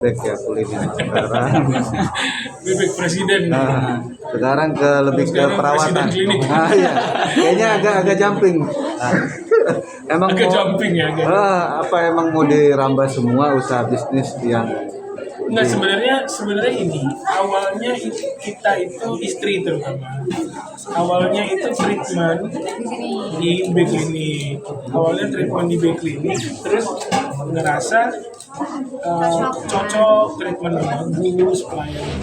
Bebek ya kulitnya sekarang. Bebek presiden. Sekarang lebih ke perawatan. Iya, kayaknya agak jumping. Emang Agak mau, jumping ya. apa emang mau dirambah semua usaha bisnis yang Enggak, sebenarnya ini awalnya kita itu istri terutama. Awalnya itu treatment di B-Clinic. Awalnya treatment di B-Clinic, terus ngerasa cocok, treatment bagus, pelayanan.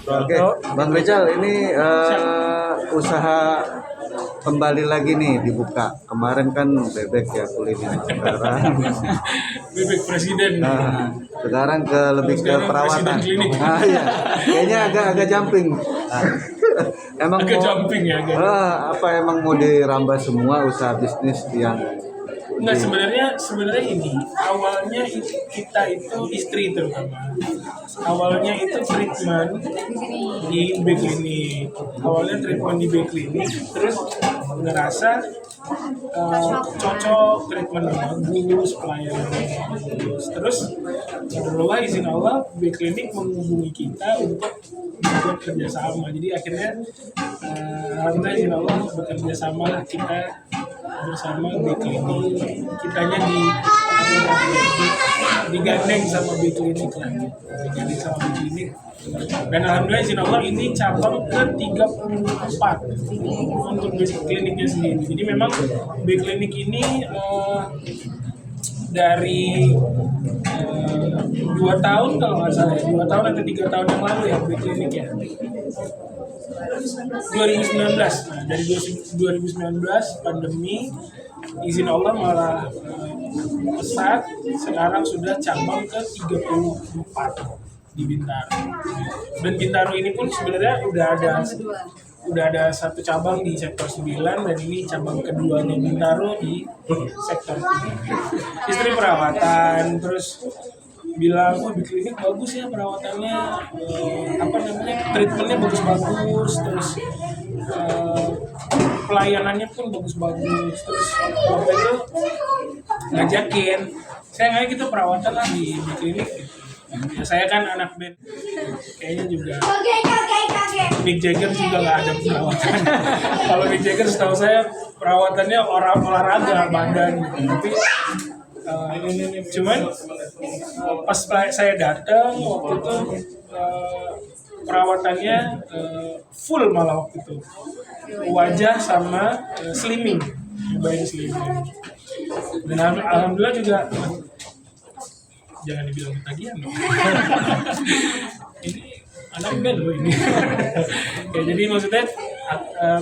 Oke, Bang Rizal, ini usaha kembali lagi nih dibuka. Kemarin kan bebek ya kulitnya sekarang. Bebek presiden. Sekarang lebih ke perawatan. Iya, kayaknya agak jumping. Emang Agak mau, jumping ya. apa emang mau dirambah semua usaha bisnis yang Enggak, sebenarnya ini awalnya kita itu istri terutama. Awalnya itu treatment di B-Clinic. Awalnya treatment di B-Clinic, terus ngerasa cocok, treatment bagus, pelayanan bagus. Terus alhamdulillah izin Allah B-Clinic menghubungi kita untuk bekerja sama. Jadi akhirnya alhamdulillah izin Allah bekerja sama lah kita bersama B-Clinic. Kitanya digandeng sama B-Clinic lah, digandeng sama B-Clinic. Dan alhamdulillah izin Allah ini cabang ke-34 untuk B-Clinicnya sendiri. Jadi memang B-Clinic ini dari 2 tahun kalau nggak salah ya, 2 tahun atau 3 tahun yang lalu ya B-Clinic ya. 2019. Nah, dari 2019 pandemi, izin Allah malah pesat, sekarang sudah cabang ke-34 di Bintaro. Dan Bintaro ini pun sebenarnya udah ada satu cabang di sektor 9 dan ini cabang keduanya Bintaro di sektor 3. Istri perawatan, terus bilang, B-Clinic bagus ya perawatannya, treatmentnya bagus-bagus, terus pelayanannya pun bagus-bagus. Terus waktu itu ngajakin, saya nggak gitu perawatan lah di B-Clinic gitu. Ya, saya kan anak band, kayaknya juga Mick Jagger juga nggak ada perawatan. Kalau Mick Jagger setahu saya perawatannya olahraga badan gitu. Tapi cuman pas saya datang waktu itu perawatannya full malah waktu itu, wajah sama slimming, nyobain slimming. Dan alhamdulillah juga, jangan dibilang ketagihan dong. Ini anak band loh ini. Ya, jadi maksudnya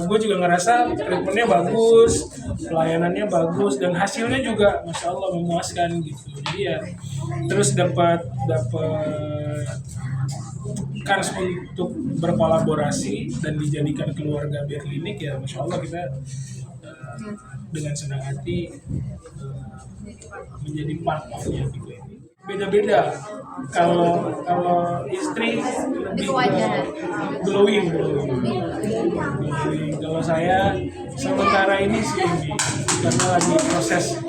gue juga ngerasa treatmentnya bagus, pelayanannya bagus, dan hasilnya juga masya Allah memuaskan gitu. Jadi ya terus dapat kans untuk berkolaborasi dan dijadikan keluarga B-Clinic, ya masya Allah kita dengan senang hati menjadi partnernya gitu. Beda-beda. Kalau istri lebih glowing. Kalau saya sementara ini sih karena lagi proses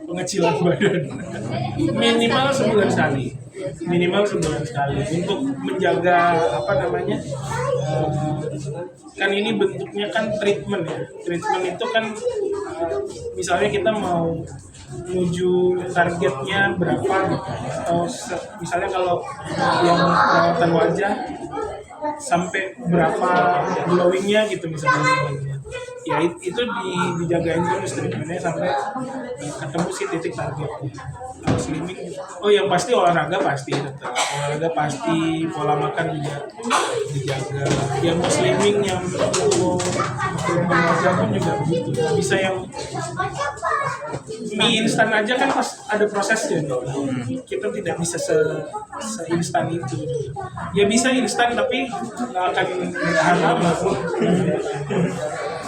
pengecilan badan. Minimal sebulan sekali untuk menjaga kan ini bentuknya kan treatment ya. Treatment itu kan misalnya kita mau menuju targetnya berapa gitu, atau misalnya kalau yang perawatan wajah sampai berapa glowingnya gitu misalnya, ya itu dijagain terus treatmentnya sampai ketemu sih titik targetnya. Kalau slimming, yang pasti olahraga pasti tetap, pola makan juga dijaga. Yang mau slimming, yang mau wajah pun juga begitu. Bisa yang mie instan aja kan pas ada prosesnya. Kita tidak bisa seinstan itu. Ya bisa instan tapi nggak akan bertahan lama.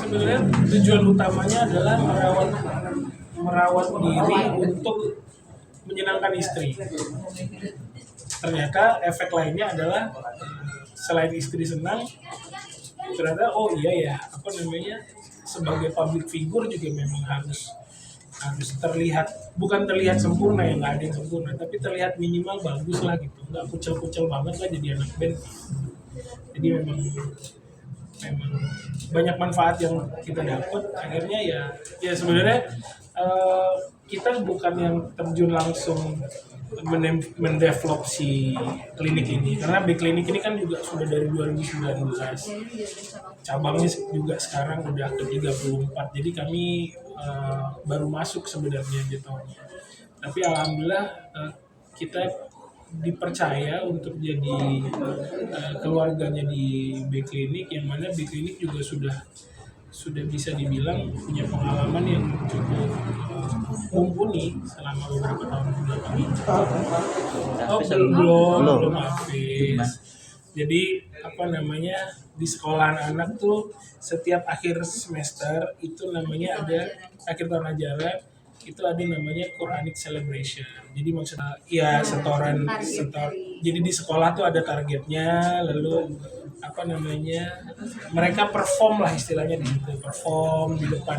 Sebenarnya tujuan utamanya adalah merawat diri untuk menyenangkan istri. Ternyata efek lainnya adalah selain istri senang, ternyata oh iya ya, apa namanya, sebagai public figure juga memang harus terlihat, bukan terlihat sempurna ya, nggak ada yang sempurna, tapi terlihat minimal bagus lah gitu, nggak kucel-kucel banget lah jadi anak band. Jadi memang banyak manfaat yang kita dapat. Akhirnya ya sebenarnya kita bukan yang terjun langsung mendevelop si klinik ini, karena B Klinik ini kan juga sudah dari 2019, cabangnya juga sekarang udah ke 34, jadi kami baru masuk sebenarnya gitu. Tapi alhamdulillah kita dipercaya untuk jadi keluarganya di B Klinik, yang mana B Klinik juga sudah bisa dibilang punya pengalaman yang cukup mumpuni selama beberapa tahun belakang ini. Oh, belum habis. Jadi apa namanya, di sekolahan anak tuh setiap akhir semester itu namanya ada, akhir tahun ajaran itu ada namanya Quranic Celebration. Jadi maksudnya ya setoran. Jadi di sekolah tuh ada targetnya, lalu apa namanya, mereka perform lah istilahnya di situ, perform di depan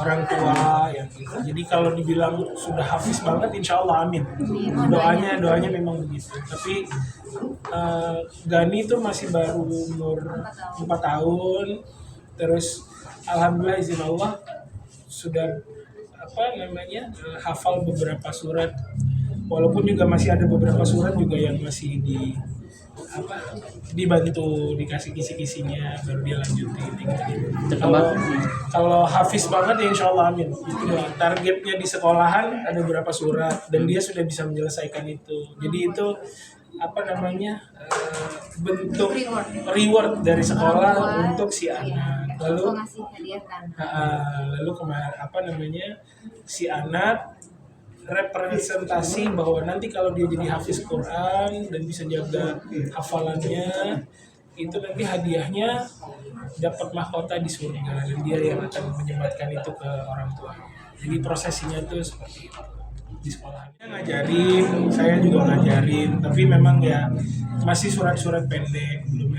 orang tua ya gitu. Jadi kalau dibilang sudah hafiz banget, insya Allah amin. Doanya memang begitu. Tapi Gani itu masih baru umur 4 tahun, terus alhamdulillah izin Allah sudah apa namanya hafal beberapa surat, walaupun juga masih ada beberapa surat juga yang masih dibantu dikasih kisi-kisinya baru dia lanjutin gitu. Kalau hafiz banget ya insya Allah amin. Itu targetnya di sekolahan ada beberapa surat dan dia sudah bisa menyelesaikan itu. Jadi itu apa namanya bentuk reward dari sekolah untuk si anak. Lalu kemarin apa namanya, si anak representasi bahwa nanti kalau dia jadi hafiz Quran dan bisa jaga hafalannya, itu nanti hadiahnya dapat mahkota di surga dan dia yang akan menyematkan itu ke orang tua. Jadi prosesinya tuh seperti itu di sekolah. Ngajarin, saya juga ngajarin, tapi memang ya masih surat-surat pendek, belum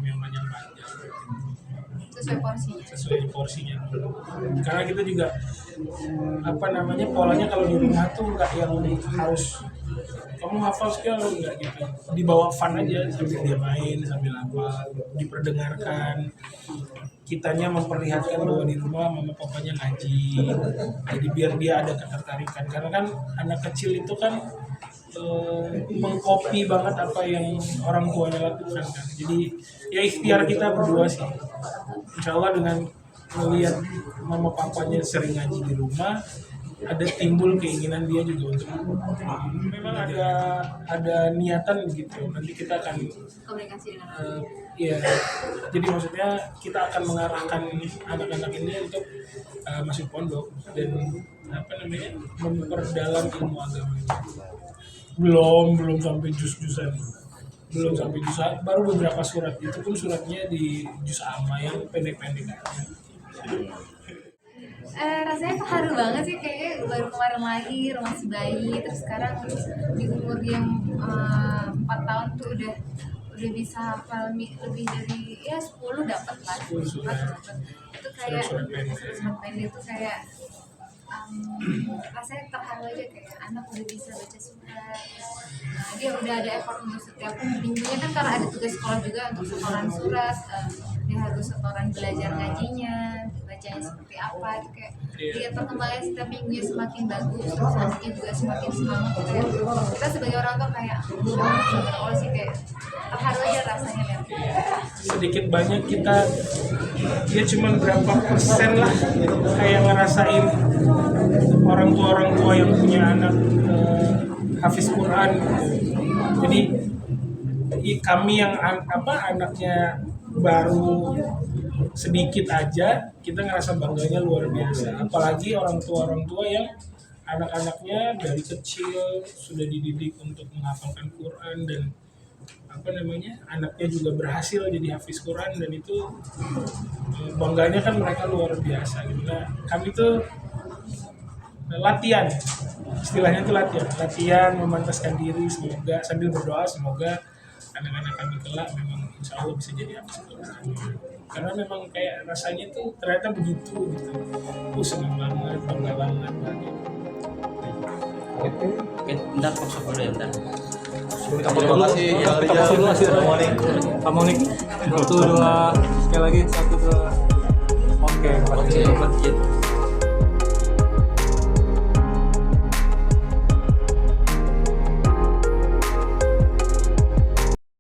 yang panjang-panjang. Sesuai porsinya dulu. Karena kita juga apa namanya, polanya kalau di rumah tuh nggak yang harus kamu hafal sekian, nggak gitu. Dibawa fun aja sambil dia main, sambil apa, diperdengarkan. Kitanya memperlihatkan bahwa di rumah mama papanya ngaji. Jadi biar dia ada ketertarikan. Karena kan anak kecil itu kan mengcopy banget apa yang orang tuanya lakukan kan. Jadi ya ikhtiar kita berdua sih. Insya Allah dengan melihat mama papanya sering ngaji di rumah, ada timbul keinginan dia juga untuk memang ada niatan gitu. Nanti kita akan komunikasi dengan ya, jadi maksudnya kita akan mengarahkan anak-anak ini untuk masuk pondok dan apa namanya, memperdalam ilmu agama. Belum sampai juz-juzan, baru beberapa surat, itu pun suratnya di juz amma yang pendek-pendek aja. Rasanya tuh haru banget sih, kayaknya baru kemarin lahir masih bayi, terus sekarang di umur yang 4 tahun tuh udah bisa hafal lebih dari 10 dapat lah. Itu kayak surat pendek itu kayak rasanya terharu aja, kayak anak udah bisa baca surat. Dia udah ada effort untuk setiap minggunya kan, karena ada tugas sekolah juga untuk setoran surat. Dia harus setoran belajar ngajinya, bacanya seperti apa, itu kayak lihat perkembangan setiap minggunya semakin bagus, terus anaknya juga semakin semangat. Kayak kita sebagai orang tua kayak Allah sih, kayak terharu aja rasanya lihat. Sedikit banyak kita, dia cuma berapa persen lah kayak ngerasain orang tua yang punya anak hafiz Quran. Jadi kami yang anaknya baru sedikit aja kita ngerasa bangganya luar biasa. Apalagi orang tua yang anak-anaknya dari kecil sudah dididik untuk menghafalkan Quran dan anaknya juga berhasil jadi hafiz Quran, dan itu bangganya kan mereka luar biasa gitu. Nah, kami tuh latihan, istilahnya itu latihan memantaskan diri, semoga sambil berdoa semoga anak-anak kami kelak memang insya Allah bisa jadi hafiz Quran, karena memang kayak rasanya tuh ternyata begitu gitu. Senang banget, bangga banget gitu. Oke, bentar masuk dulu ya, bentar. Terima kasih. Kita masuk dulu masih. Assalamualaikum. 1, 2, sekali lagi 1, 2. Oke, Oke,